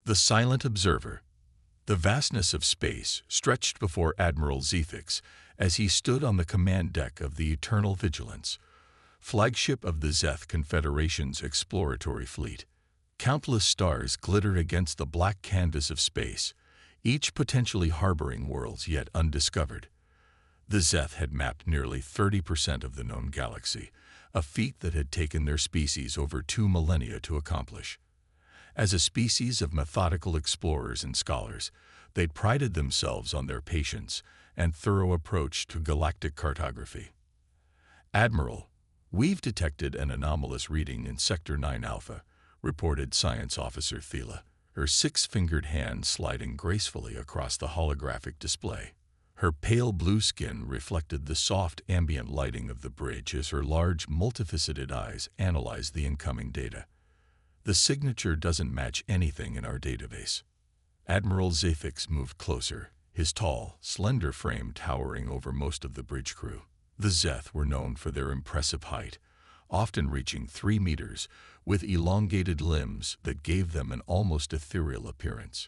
The silent observer. The vastness of space stretched before Admiral Zethix as he stood on the command deck of the Eternal Vigilance, flagship of the Zeth Confederation's exploratory fleet. Countless stars glittered against the black canvas of space, each potentially harboring worlds yet undiscovered. The Zeth had mapped nearly 30% of the known galaxy, a feat that had taken their species over 2 millennia to accomplish. As a species of methodical explorers and scholars, they'd prided themselves on their patience and thorough approach to galactic cartography. "Admiral, we've detected an anomalous reading in Sector 9 Alpha," reported Science Officer Thela, her 6-fingered hand sliding gracefully across the holographic display. Her pale blue skin reflected the soft ambient lighting of the bridge as her large, multifaceted eyes analyzed the incoming data. "The signature doesn't match anything in our database." Admiral Zethix moved closer, his tall, slender frame towering over most of the bridge crew. The Zeth were known for their impressive height, often reaching 3 meters, with elongated limbs that gave them an almost ethereal appearance.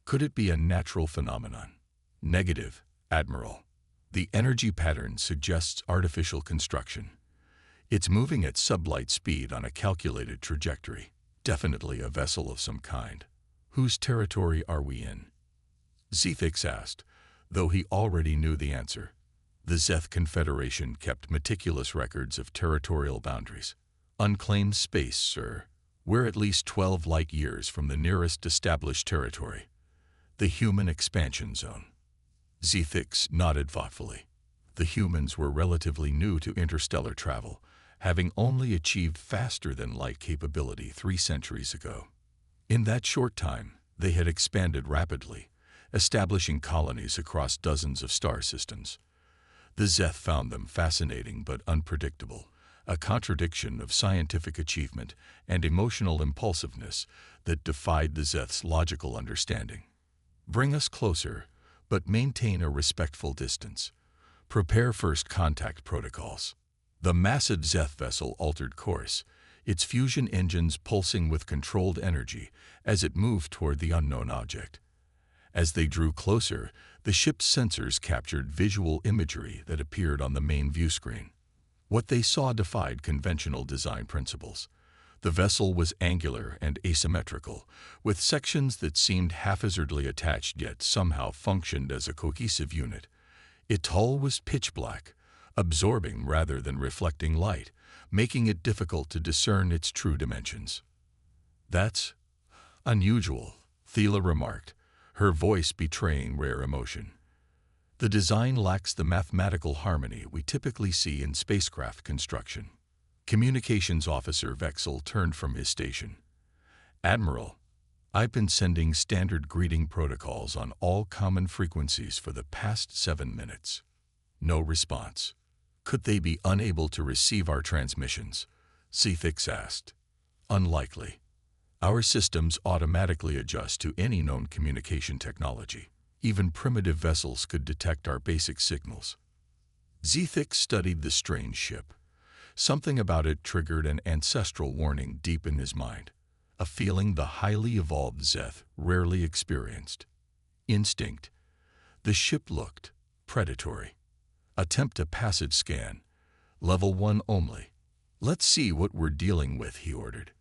Could it be a natural phenomenon? "Negative, Admiral. The energy pattern suggests artificial construction. It's moving at sublight speed on a calculated trajectory. Definitely a vessel of some kind. Whose territory are we in?" Zethix asked, though he already knew the answer. The Zeth Confederation kept meticulous records of territorial boundaries. "Unclaimed space, sir. We're at least 12 light years from the nearest established territory, the human expansion zone." Zethix nodded thoughtfully. The humans were relatively new to interstellar travel, having only achieved faster-than-light capability 3 centuries ago. In that short time, they had expanded rapidly, establishing colonies across dozens of star systems. The Zeth found them fascinating but unpredictable, a contradiction of scientific achievement and emotional impulsiveness that defied the Zeth's logical understanding. "Bring us closer, but maintain a respectful distance. Prepare first contact protocols." The massive Zeth vessel altered course, its fusion engines pulsing with controlled energy as it moved toward the unknown object. As they drew closer, the ship's sensors captured visual imagery that appeared on the main view screen. What they saw defied conventional design principles. The vessel was angular and asymmetrical, with sections that seemed haphazardly attached yet somehow functioned as a cohesive unit. Its hull was pitch black, absorbing rather than reflecting light, making it difficult to discern its true dimensions. "That's unusual," Thela remarked, her voice betraying rare emotion. "The design lacks the mathematical harmony we typically see in spacecraft construction." Communications Officer Vexel turned from his station. "Admiral, I've been sending standard greeting protocols on all common frequencies for the past 7 minutes. No response." "Could they be unable to receive our transmissions?" Zethix asked. "Unlikely. Our systems automatically adjust to any known communication technology. Even primitive vessels could detect our basic signals." Zethix studied the strange ship. Something about it triggered an ancestral warning deep in his mind, a feeling the highly evolved Zeth rarely experienced. Instinct. The ship looked predatory. "Attempt a passive scan. Level 1 only." "Let's see what we're dealing with," he ordered.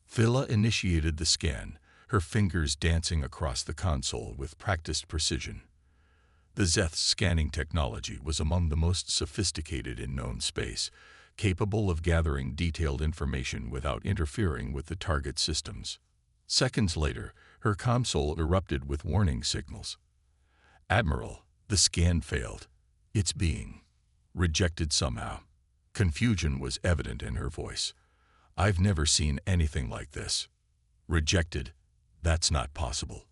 Thela initiated the scan, her fingers dancing across the console with practiced precision. The Zeth's scanning technology was among the most sophisticated in known space, capable of gathering detailed information without interfering with the target systems. Seconds later, her console erupted with warning signals. "Admiral, the scan failed. It's being rejected somehow." Confusion was evident in her voice. "I've never seen anything like this." "Rejected? That's not possible.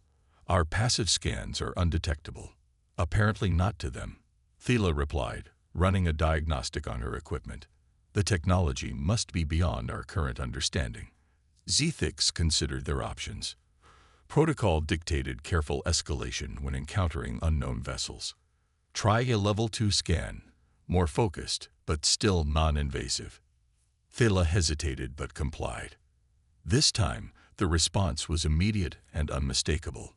Our passive scans are undetectable." "Apparently not to them," Thela replied, running a diagnostic on her equipment. "The technology must be beyond our current understanding." Zethix considered their options. Protocol dictated careful escalation when encountering unknown vessels. Try a level 2 scan, more focused, but still non-invasive. Thela hesitated but complied. This time, The response was immediate and unmistakable.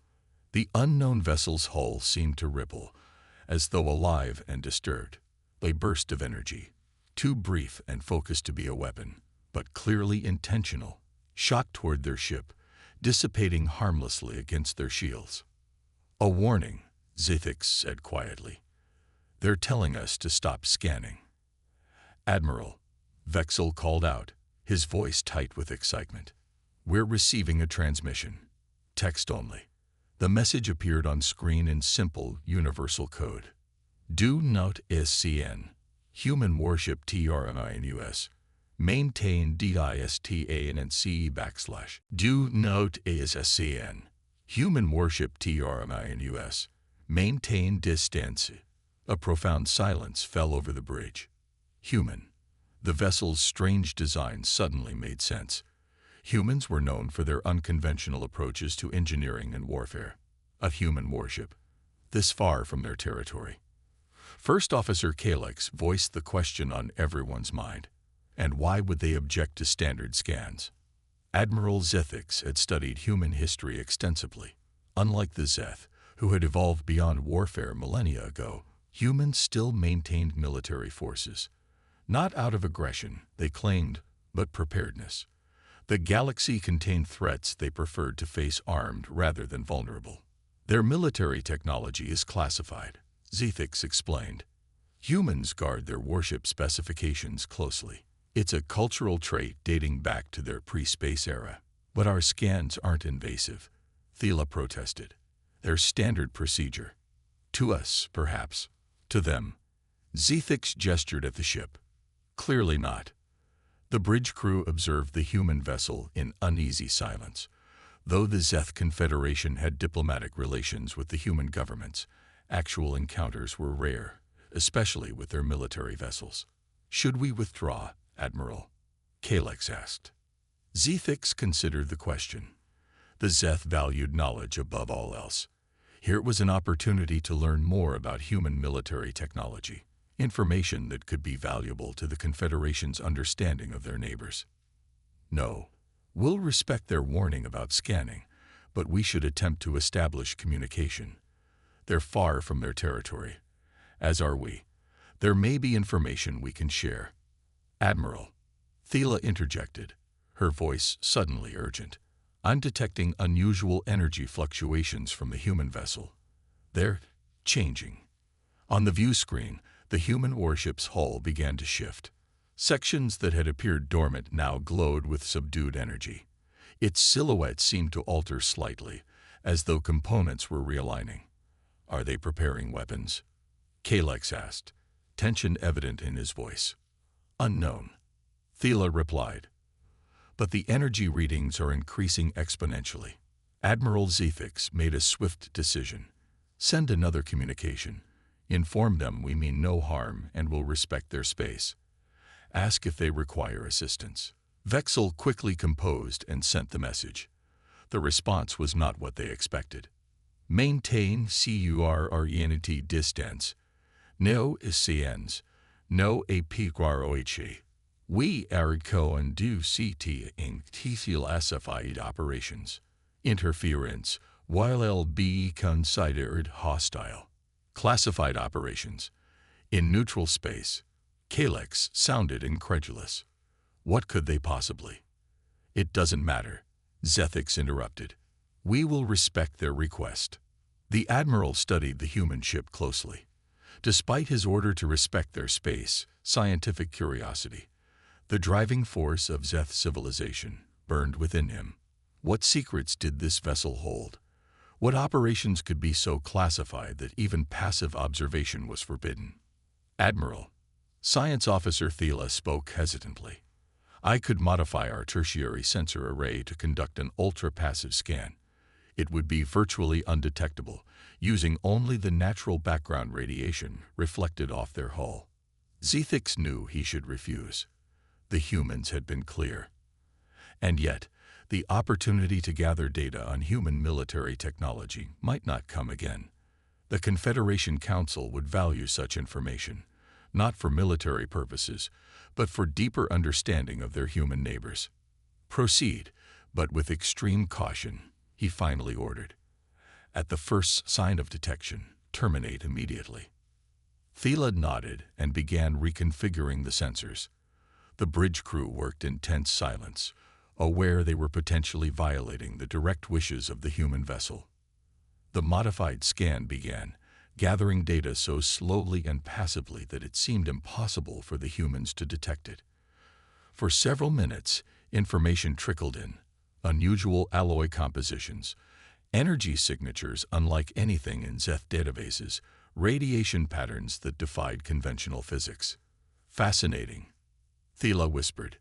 The unknown vessel's hull seemed to ripple, as though alive and disturbed. A burst of energy, too brief and focused to be a weapon, but clearly intentional, shot toward their ship, dissipating harmlessly against their shields. "A warning," Zithix said quietly. "They're telling us to stop scanning." "Admiral," Vexel called out, his voice tight with excitement. "We're receiving a transmission. Text only." The message appeared on screen in simple, universal code. "Do not SCN. Human warship TRMINUS. Maintain DISTANNCE /. Do not SCN. Human warship TRMINUS. Maintain distance." A profound silence fell over the bridge. Human. The vessel's strange design suddenly made sense. Humans were known for their unconventional approaches to engineering and warfare. A human warship, this far from their territory. First Officer Kalex voiced the question on everyone's mind. And why would they object to standard scans? Admiral Zethix had studied human history extensively. Unlike the Zeth, who had evolved beyond warfare millennia ago, humans still maintained military forces. Not out of aggression, they claimed, but preparedness. The galaxy contained threats they preferred to face armed rather than vulnerable. "Their military technology is classified," Zethix explained. "Humans guard their warship specifications closely. It's a cultural trait dating back to their pre-space era. But our scans aren't invasive," Thela protested. "They're standard procedure. To us, perhaps. To them." Zethix gestured at the ship. "Clearly not." The bridge crew observed the human vessel in uneasy silence. Though the Zeth Confederation had diplomatic relations with the human governments, actual encounters were rare, especially with their military vessels. "Should we withdraw, Admiral?" Kalex asked. Zethix considered the question. The Zeth valued knowledge above all else. Here was an opportunity to learn more about human military technology, information that could be valuable to the Confederation's understanding of their neighbors. "No. We'll respect their warning about scanning, but we should attempt to establish communication. They're far from their territory, as are we. There may be information we can share." "Admiral," Thela interjected, her voice suddenly urgent. "I'm detecting unusual energy fluctuations from the human vessel. They're changing." On the view screen, the human warship's hull began to shift. Sections that had appeared dormant now glowed with subdued energy. Its silhouette seemed to alter slightly, as though components were realigning. "Are they preparing weapons?" Kalex asked, tension evident in his voice. "Unknown," Thela replied. "But the energy readings are increasing exponentially." Admiral Zethix made a swift decision. "Send another communication. Inform them we mean no harm and will respect their space. Ask if they require assistance." Vexel quickly composed and sent the message. The response was not what they expected. "Maintain CURRENT distance. No SCNs. No APQROHE. We are going to CT in TCL SFI operations. Interference, while LB considered hostile. Classified operations. In neutral space." Kalex sounded incredulous. What could they possibly? "It doesn't matter," Zethix interrupted. "We will respect their request." The Admiral studied the human ship closely. Despite his order to respect their space, scientific curiosity, the driving force of Zeth civilization, burned within him. What secrets did this vessel hold? What operations could be so classified that even passive observation was forbidden? "Admiral," Science Officer Thela spoke hesitantly, "I could modify our tertiary sensor array to conduct an ultra-passive scan. It would be virtually undetectable, using only the natural background radiation reflected off their hull." Zethix knew he should refuse. The humans had been clear. And yet, the opportunity to gather data on human military technology might not come again. The Confederation Council would value such information, not for military purposes, but for deeper understanding of their human neighbors. "Proceed, But with extreme caution, he finally ordered, "At the first sign of detection, terminate immediately." Thela nodded and began reconfiguring the sensors. The bridge crew worked in tense silence, aware they were potentially violating the direct wishes of the human vessel. The modified scan began, gathering data so slowly and passively that it seemed impossible for the humans to detect it. For several minutes, information trickled in: unusual alloy compositions, energy signatures unlike anything in Zeth databases, radiation patterns that defied conventional physics. "Fascinating," Thela whispered.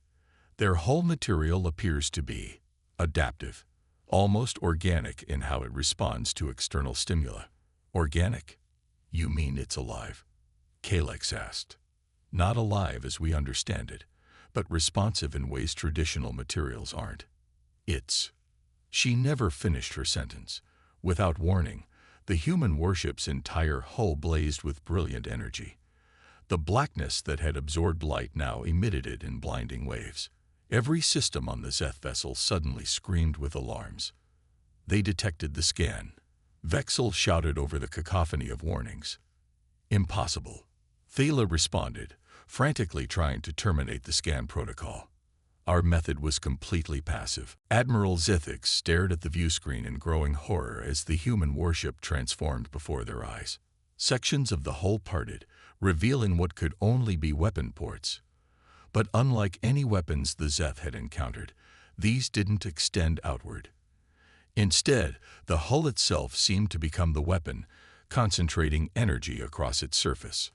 "Their whole material appears to be adaptive, almost organic in how it responds to external stimuli." "Organic? You mean it's alive?" Kalex asked. "Not alive as we understand it, but responsive in ways traditional materials aren't. It's—" She never finished her sentence. Without warning, the human warship's entire hull blazed with brilliant energy. The blackness that had absorbed light now emitted it in blinding waves. Every system on the Zeth vessel suddenly screamed with alarms. They detected the scan. Vexel shouted over the cacophony of warnings. "Impossible," Thela responded, frantically trying to terminate the scan protocol. "Our method was completely passive." Admiral Zithix stared at the viewscreen in growing horror as the human warship transformed before their eyes. Sections of the hull parted, revealing what could only be weapon ports. But unlike any weapons the Zeth had encountered, these didn't extend outward. Instead, the hull itself seemed to become the weapon, concentrating energy across its surface.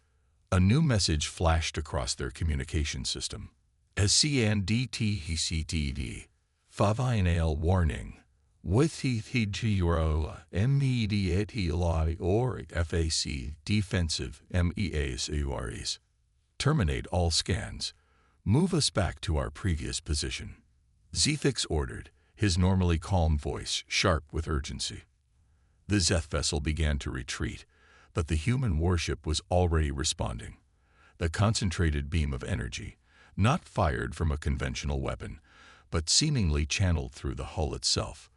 A new message flashed across their communication system. "SCNDTHCTD. Favinal warning. Withithigiro immediately or FAC defensive MEAs. Terminate all scans. Move us back to our previous position." Zethix ordered, his normally calm voice sharp with urgency. The Zeth vessel began to retreat, but the human warship was already responding. The concentrated beam of energy, not fired from a conventional weapon, but seemingly channeled through the hull itself,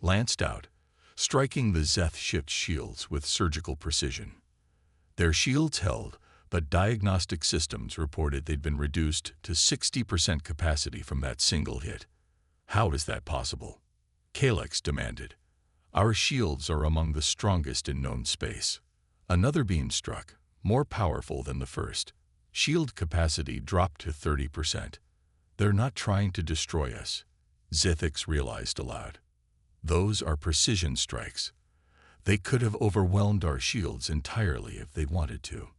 lanced out, striking the Zeth ship's shields with surgical precision. Their shields held, but diagnostic systems reported they'd been reduced to 60% capacity from that single hit. "How is that possible?" Kalex demanded. "Our shields are among the strongest in known space." Another beam struck, more powerful than the first. Shield capacity dropped to 30%. "They're not trying to destroy us," Zithix realized aloud. "Those are precision strikes. They could have overwhelmed our shields entirely if they wanted to."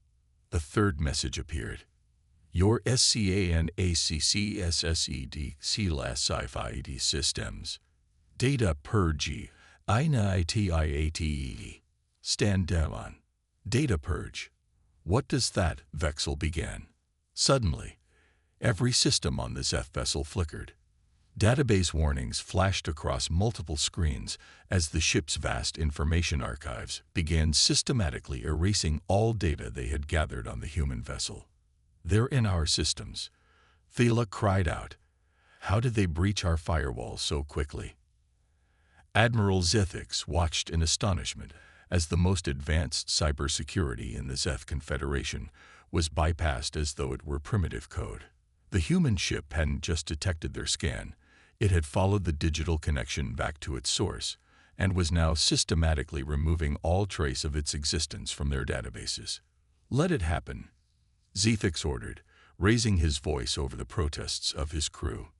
A third message appeared. "Your SCANACCSSED/Sci-Fi systems. Data purge. INITIATE. Stand down." "Data purge. What does that?" Vexel began. Suddenly, every system on the Zeth vessel flickered. Database warnings flashed across multiple screens as the ship's vast information archives began systematically erasing all data they had gathered on the human vessel. "They're in our systems," Thela cried out. "How did they breach our firewall so quickly?" Admiral Zithix watched in astonishment as the most advanced cybersecurity in the Zeth Confederation was bypassed as though it were primitive code. The human ship hadn't just detected their scan, it had followed the digital connection back to its source, and was now systematically removing all trace of its existence from their databases. "Let it happen," Zethix ordered, raising his voice over the protests of his crew.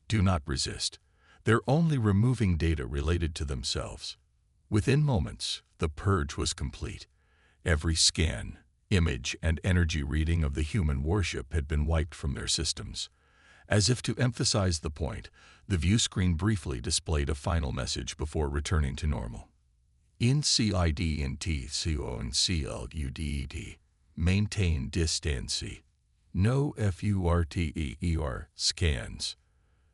"Do not resist. They're only removing data related to themselves." Within moments, the purge was complete. Every scan, image, and energy reading of the human warship had been wiped from their systems. As if to emphasize the point, the view screen briefly displayed a final message before returning to normal. "In CIDNTCONCLUDED. Maintain distance. No FURTEER scans."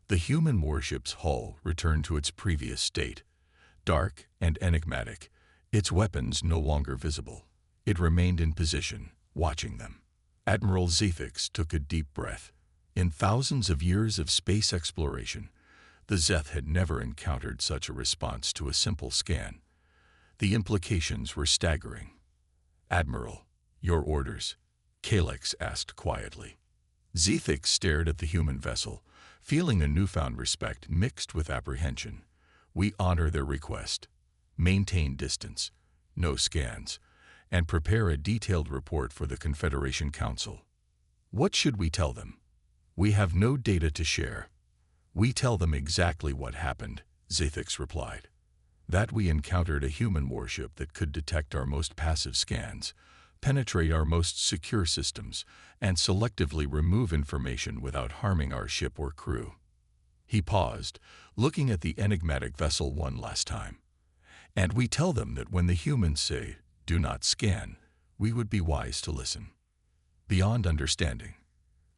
The human warship's hull returned to its previous state, dark and enigmatic, its weapons no longer visible. It remained in position, watching them. Admiral Zethix took a deep breath. In thousands of years of space exploration, The Zeth had never encountered such a response to a simple scan. The implications were staggering. "Admiral, your orders," Kalex asked quietly. Zethix stared at the human vessel, feeling a newfound respect mixed with apprehension. "We honor their request. Maintain distance, no scans, and prepare a detailed report for the Confederation Council." "What should we tell them?" "We have no data to share. We tell them exactly what happened," Zethix replied. "That we encountered a human warship that could detect our most passive scans, penetrate our most secure systems, and selectively remove information without harming our ship or crew." He paused, looking at the enigmatic vessel one last time. "And we tell them that when the humans say, 'Do not scan,' we would be wise to listen." Beyond understanding,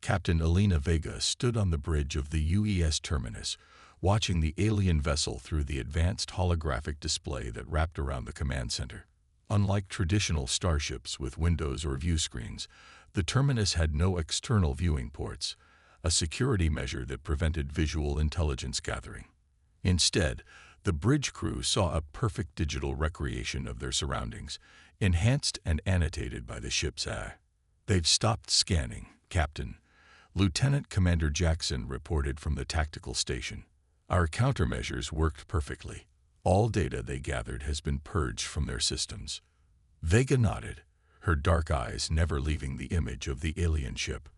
Captain Elena Vega stood on the bridge of the UES terminus, watching the alien vessel through the advanced holographic display that wrapped around the command center. Unlike traditional starships with windows or view screens, the terminus had no external viewing ports, a security measure that prevented visual intelligence gathering. Instead, the bridge crew saw a perfect digital recreation of their surroundings, enhanced and annotated by the ship's AI. "They've stopped scanning, Captain," Lieutenant Commander Jackson reported from the tactical station. "Our countermeasures worked perfectly. All data they gathered has been purged from their systems." Vega nodded, her dark eyes never leaving the image of the alien ship.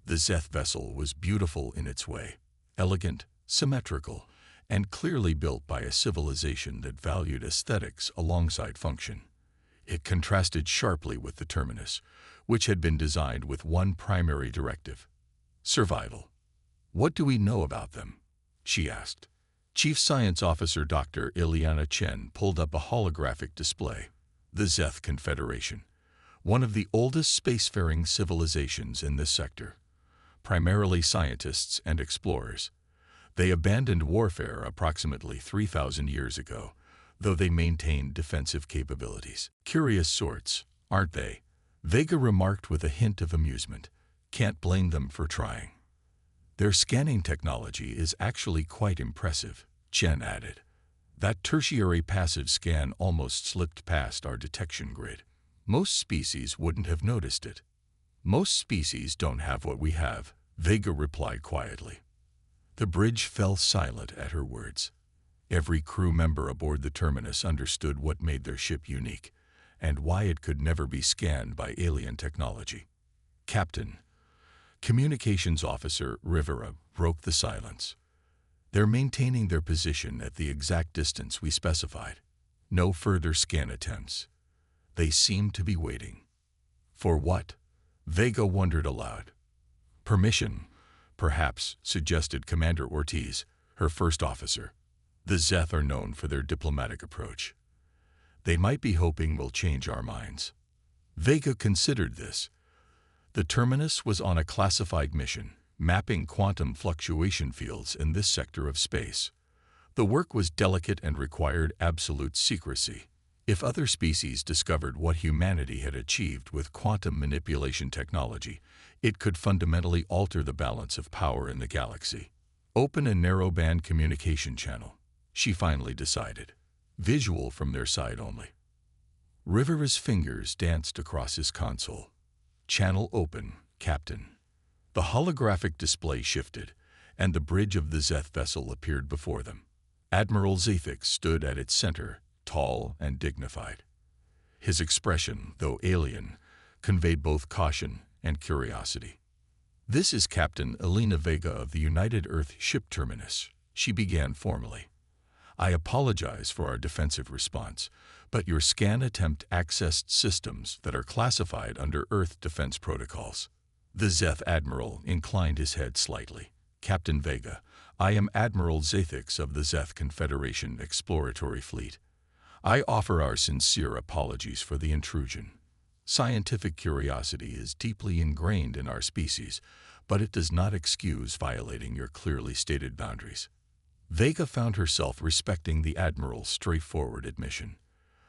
The Zeth vessel was beautiful in its way, elegant, symmetrical, and clearly built by a civilization that valued aesthetics alongside function. It contrasted sharply with the terminus, which had been designed with one primary directive: survival. "What do we know about them?" she asked. Chief Science Officer Dr. Ileana Chen pulled up a holographic display. "The Zeth Confederation, one of the oldest spacefaring civilizations in this sector. Primarily scientists and explorers. They abandoned warfare approximately 3,000 years ago, though they maintained defensive capabilities. Curious sorts, aren't they?" Vega remarked with a hint of amusement. "Can't blame them for trying." "Their scanning technology is actually quite impressive," Chen added. "That tertiary passive scan almost slipped past our detection grid. Most species wouldn't have noticed it." "Most species don't have what we have," Vega replied quietly. The bridge fell silent at her words. Every crew member aboard the terminus understood what made their ship unique, and why it could never be scanned by alien technology. "Captain," Communications Officer Rivera broke the silence. "They're maintaining their position at the exact distance we specified. No further scan attempts. They seem to be waiting." "For what?" Vega wondered aloud. "Permission, perhaps," suggested Commander Ortiz, her first officer. "The Zeth are known for their diplomatic approach. They might be hoping we'll change our minds." Vega considered this. The terminus was on a classified mission, mapping quantum fluctuation fields in this sector of space. The work was delicate and required absolute secrecy. If other species discovered what humanity had achieved with quantum manipulation technology, it could fundamentally alter the balance of power in the galaxy. "Open a narrowband communication channel," she finally decided. "Visual from their side only." Rivera's fingers danced across his console. "Channel open, Captain." The holographic display shifted, and the bridge of the Zeth vessel appeared before them. Admiral Zethix stood at its center, tall and dignified. His expression, though alien, conveyed both caution and curiosity. "This is Captain Elena Vega of the United Earth Ship Terminus," she began formally. "I apologize for our defensive response, but your scan attempt accessed systems that are classified under Earth defense protocols." The Zeth Admiral inclined his head slightly. "Captain Vega, I am Admiral Zethix of the Zeth Confederation Exploratory Fleet. I offer our sincere apologies for the intrusion. Scientific curiosity is deeply ingrained in our species, but it does not excuse violating your clearly stated boundaries." Vega found herself respecting the Admiral's straightforward admission.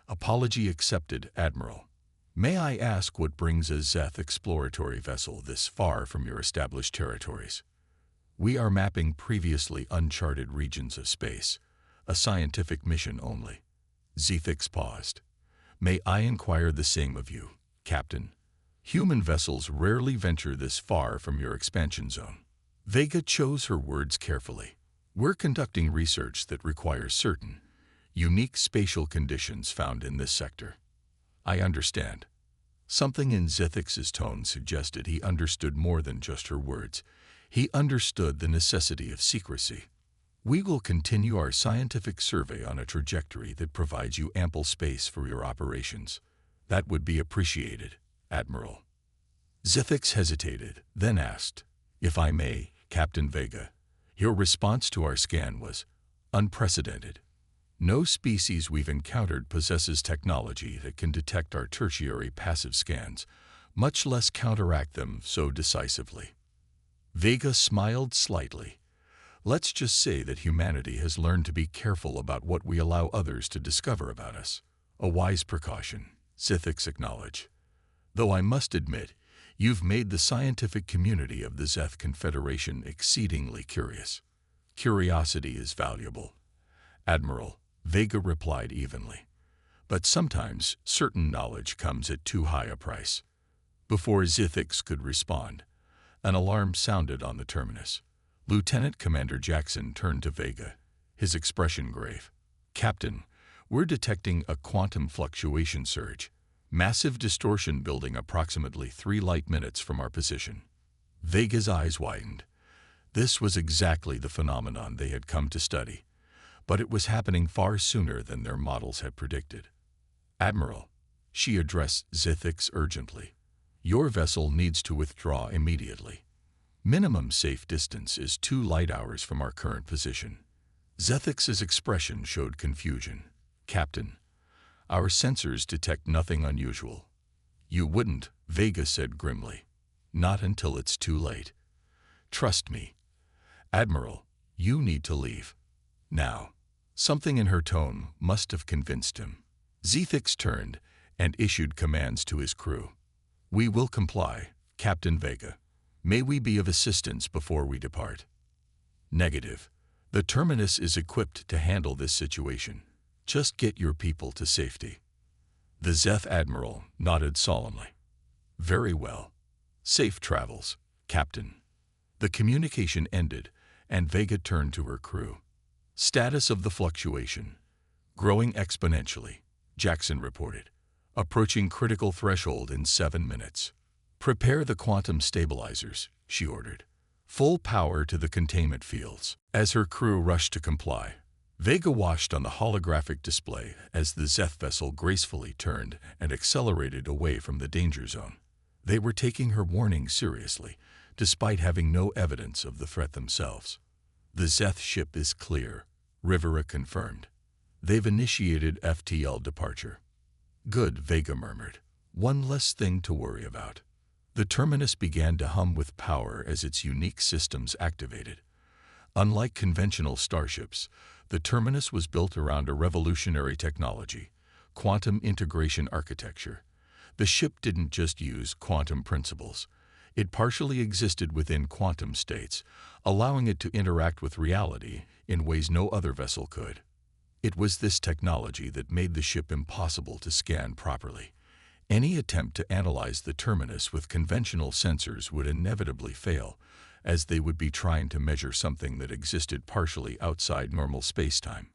"Apology accepted, Admiral. May I ask what brings a Zeth exploratory vessel this far from your established territories?" We are mapping previously uncharted regions of space. A scientific mission only. Zethix paused. May I inquire the same of you, Captain? Human vessels rarely venture this far from your expansion zone. Vega chose her words carefully. We're conducting research that requires certain, unique spatial conditions found in this sector. I understand. Something in Zethix's tone suggested he understood more than just her words. He understood the necessity of secrecy. We will continue our scientific survey on a trajectory that provides you ample space for your operations. That would be appreciated, Admiral. Zethix hesitated, then asked, "If I may, Captain Vega, your response to our scan was unprecedented. No species we've encountered possesses technology that can detect our tertiary passive scans, much less counteract them so decisively." Vega smiled slightly. Let's just say that humanity has learned to be careful about what we allow others to discover about us. A wise precaution, Zethix acknowledged. Though I must admit, you've made the scientific community of the Zeth Confederation exceedingly curious. Curiosity is valuable, Admiral, Vega replied evenly. But sometimes certain knowledge comes at too high a price. Before Zethix could respond, an alarm sounded on the terminus. Lieutenant Commander Jackson turned to Vega, his expression grave. "Captain, we're detecting a quantum fluctuation surge. Massive distortion building approximately 3 light minutes from our position." Vega's eyes widened. This was exactly the phenomenon they had come to study, but it was happening far sooner than their models had predicted. "Admiral," she addressed Zethix urgently, "your vessel needs to withdraw immediately. Minimum safe distance is 2 light hours from our current position." Zethix's expression showed confusion. "Captain, our sensors detect nothing unusual." "You wouldn't," Vega said grimly. "Not until it's too late. Trust me. Admiral, you need to leave. Now." Something in her tone must have convinced him. Zethix turned and issued commands to his crew. "We will comply, Captain Vega. May we be of assistance before we depart?" "Negative. The terminus is equipped to handle this situation. Just get your people to safety." The Zeth Admiral nodded solemnly. "Very well. Safe travels, Captain." The communication ended, and Vega turned to her crew. "Status of the fluctuation. Growing exponentially," Jackson reported. "Approaching critical threshold in 7 minutes. Prepare the quantum stabilizers," she ordered. "Full power to the containment fields." As her crew rushed to comply, Vega watched on the holographic display as the Zeth vessel gracefully turned and accelerated away from the danger zone. They were taking her warning seriously, despite having no evidence of the threat themselves. "The Zeth ship is clear," Rivera confirmed. "They've initiated FTL departure." "Good," Vega murmured. "One less thing to worry about." The terminus began to hum with power as its unique systems activated. Unlike conventional starships, the terminus was built around a revolutionary technology, quantum integration architecture. The ship didn't just use quantum principles. It partially existed within quantum states, allowing it to interact with reality in ways no other vessel could. It was this technology that made the ship impossible to scan properly. Any attempt to analyze the terminus with conventional sensors would inevitably fail, as they would be trying to measure something that existed partially outside normal spacetime.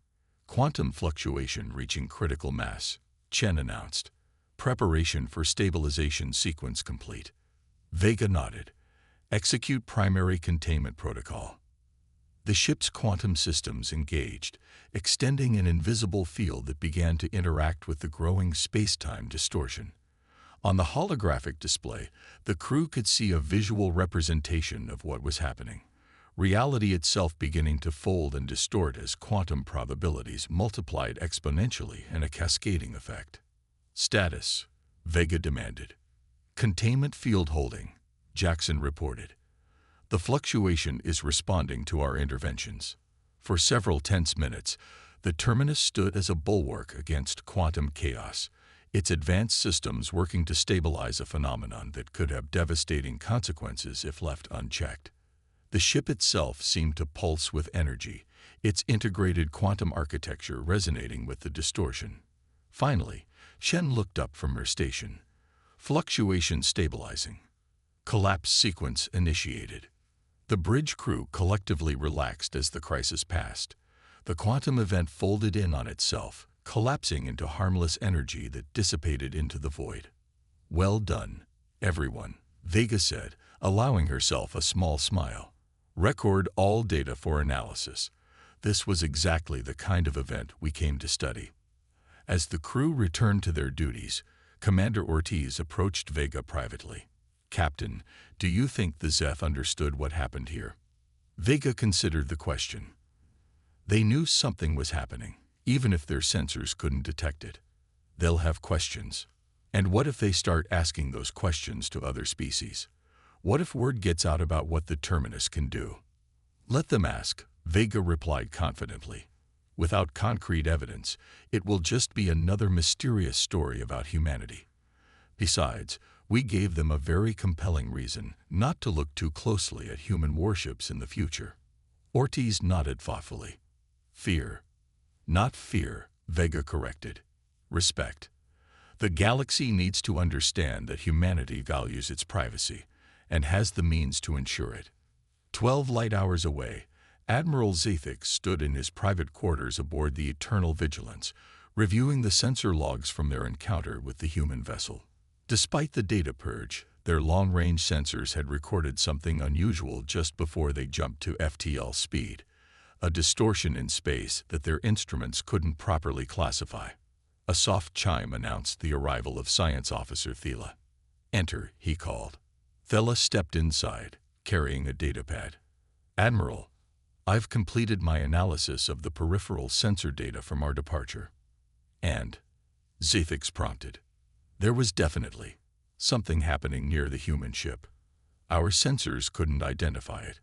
"Quantum fluctuation reaching critical mass," Chen announced. "Preparation for stabilization sequence complete." Vega nodded. "Execute primary containment protocol." The ship's quantum systems engaged, extending an invisible field that began to interact with the growing spacetime distortion. On the holographic display, the crew could see a visual representation of what was happening, reality itself beginning to fold and distort as quantum probabilities multiplied exponentially in a cascading effect. "Status," Vega demanded. "Containment field holding," Jackson reported. "The fluctuation is responding to our interventions." For several tense minutes, the terminus stood as a bulwark against quantum chaos, its advanced systems working to stabilize a phenomenon that could have devastating consequences if left unchecked. The ship itself seemed to pulse with energy, its integrated quantum architecture resonating with the distortion. Finally, Shen looked up from her station. Fluctuation stabilizing. Collapse sequence initiated. The bridge crew collectively relaxed as the crisis passed. The quantum event folded in on itself, collapsing into harmless energy that dissipated into the void. "Well done, everyone," Vega said, allowing herself a small smile. "Record all data for analysis. This was exactly the kind of event we came to study." As the crew returned to their duties, Commander Ortiz approached Vega privately. "Captain, do you think the Zeth understood what happened here?" Vega considered the question. They knew something was happening, even if their sensors couldn't detect it. They'll have questions. And what if they start asking those questions to other species? What if word gets out about what the Terminus can do? "Let them ask," Vega replied confidently. "Without concrete evidence, it will just be another mysterious story about humanity. Besides, we gave them a very compelling reason not to look too closely at human warships in the future." Ortiz nodded thoughtfully. "Fear." "Not fear," Vega corrected. "Respect. The galaxy needs to understand that humanity values its privacy and has the means to ensure it." 12 light hours away, Admiral Zethix stood in his private quarters aboard the Eternal Vigilance, reviewing the sensor logs from their encounter with the human vessel. Despite the data purge, their long-range sensors had recorded something unusual just before they jumped to FTL speed, a distortion in space that their instruments couldn't properly classify. A soft chime announced the arrival of Science Officer Thela. "Enter," he called. Thela stepped inside, carrying a datapad. "Admiral, I've completed my analysis of the peripheral sensor data from our departure." "And?" Zethix prompted. "There was definitely something happening near the human ship. Our sensors couldn't identify it,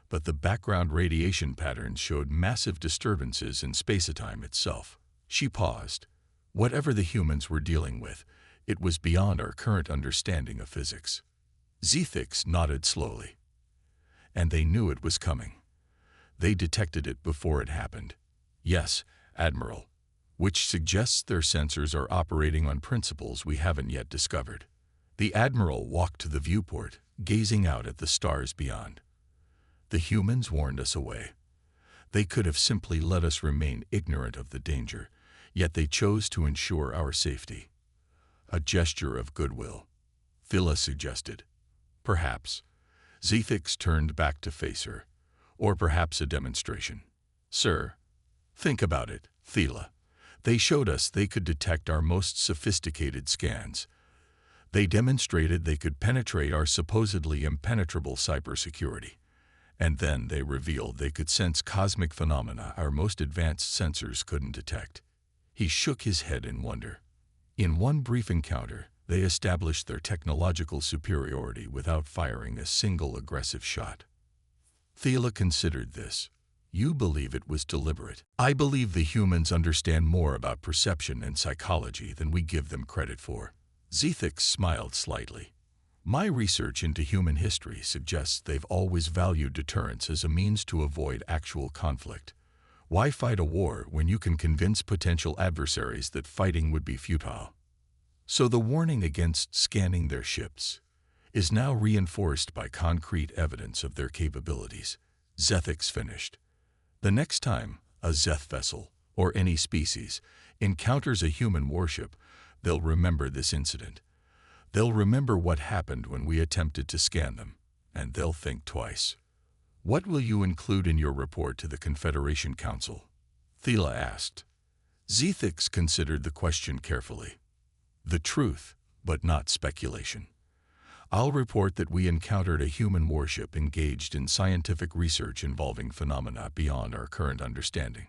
but the background radiation patterns showed massive disturbances in spacetime itself." She paused. "Whatever the humans were dealing with, it was beyond our current understanding of physics." Zethix nodded slowly. "And they knew it was coming. They detected it before it happened." "Yes, Admiral, which suggests their sensors are operating on principles we haven't yet discovered." The Admiral walked to the viewport, gazing out at the stars beyond. "The humans warned us away. They could have simply let us remain ignorant of the danger, yet they chose to ensure our safety." "A gesture of goodwill," Thela suggested. "Perhaps." Zethix turned back to face her. "Or perhaps a demonstration." "Sir, think about it, Thela. They showed us they could detect our most sophisticated scans. They demonstrated they could penetrate our supposedly impenetrable cybersecurity. And then they revealed they could sense cosmic phenomena our most advanced sensors couldn't detect." He shook his head in wonder. "In one brief encounter, they established their technological superiority without firing a single aggressive shot." Thela considered this. "You believe it was deliberate." "I believe the humans understand more about perception and psychology than we give them credit for." Zethix smiled slightly. "My research into human history suggests they've always valued deterrence as a means to avoid actual conflict. Why fight a war when you can convince potential adversaries that fighting would be futile?" "So the warning against scanning their ships is now reinforced by concrete evidence of their capabilities," Zethix finished. "The next time a Zeth vessel, or any species, encounters a human warship, they'll remember this incident. They'll remember what happened when we attempted to scan them, and they'll think twice." "What will you include in your report to the Confederation Council?" Thela asked. Zethix considered the question carefully. "The truth, but not speculation. I'll report that we encountered a human warship engaged in scientific research involving phenomena beyond our current understanding,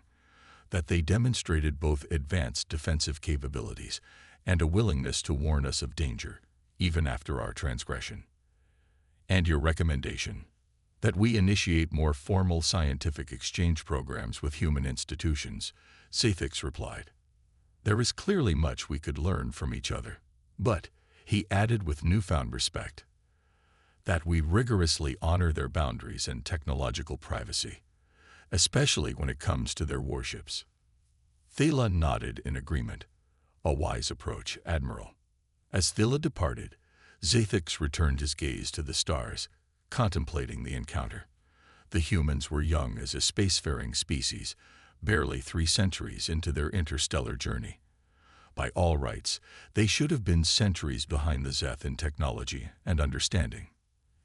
that they demonstrated both advanced defensive capabilities and a willingness to warn us of danger, even after our transgression. And your recommendation, that we initiate more formal scientific exchange programs with human institutions," Zethix replied. "There is clearly much we could learn from each other." "But," he added with newfound respect, that we rigorously honor their boundaries and technological privacy, especially when it comes to their warships. Thela nodded in agreement. A wise approach, Admiral. As Thela departed, Zathix returned his gaze to the stars, contemplating the encounter. The humans were young as a spacefaring species, barely 3 centuries into their interstellar journey. By all rights, they should have been centuries behind the Zeth in technology and understanding.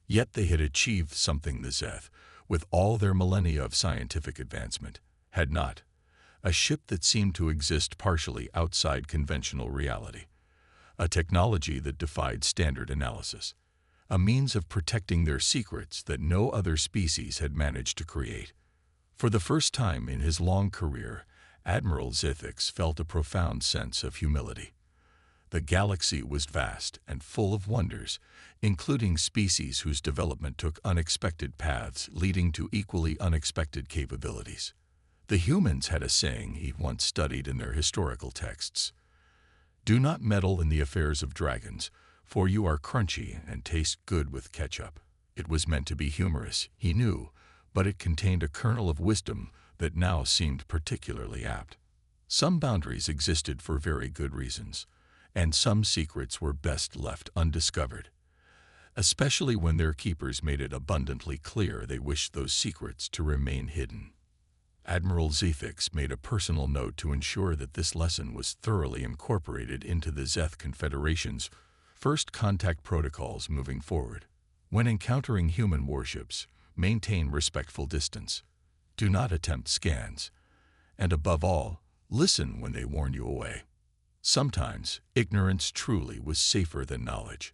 Yet they had achieved something the Zeth, with all their millennia of scientific advancement, had not. A ship that seemed to exist partially outside conventional reality. A technology that defied standard analysis. A means of protecting their secrets that no other species had managed to create. For the first time in his long career, Admiral Zathix felt a profound sense of humility. The galaxy was vast and full of wonders, including species whose development took unexpected paths leading to equally unexpected capabilities. The humans had a saying he'd once studied in their historical texts. "Do not meddle in the affairs of dragons, for you are crunchy and taste good with ketchup." It was meant to be humorous, he knew, but it contained a kernel of wisdom that now seemed particularly apt. Some boundaries existed for very good reasons, and some secrets were best left undiscovered, especially when their keepers made it abundantly clear they wished those secrets to remain hidden. Admiral Zathix made a personal note to ensure that this lesson was thoroughly incorporated into the Zeth Confederation's first contact protocols moving forward. When encountering human warships, maintain respectful distance. Do not attempt scans. And above all, listen when they warn you away. Sometimes, ignorance truly was safer than knowledge.